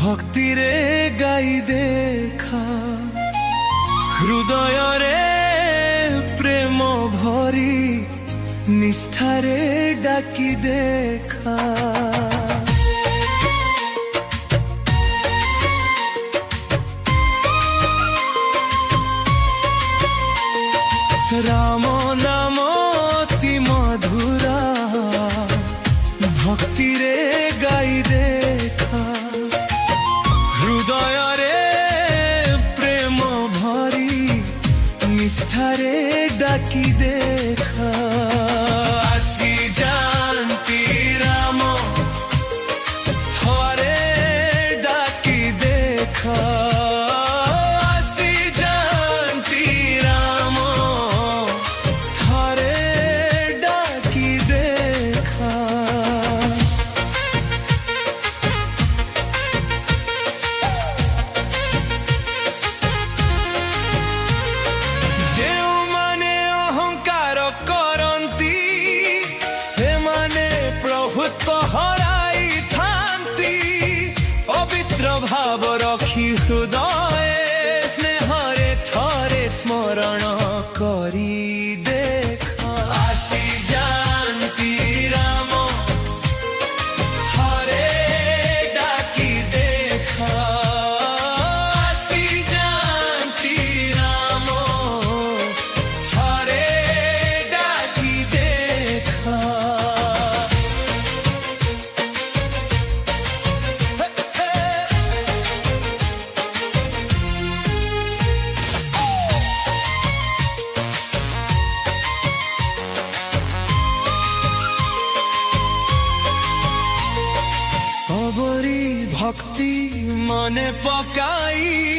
भक्ति रे गाई देखा हृदय रे प्रेम भरी निष्ठा रे डाकी देखा राम नाम अति मधुरा भक्ति रे गाई देखा हृदय रे प्रेम भरी निष्ठा रे डाकी देखा आसी जानती राम थोरे डाकी देखा आसी जानती राम थोरे डाकी देखा हराई थांती पवित्र भाव रखी हृदय स्नेहरे थरे स्मरण करी देखा आसी जानती राम थरे डाकी देखा आसी जानती राम थरे डाकी देखा सबरी भक्ति मने पकाई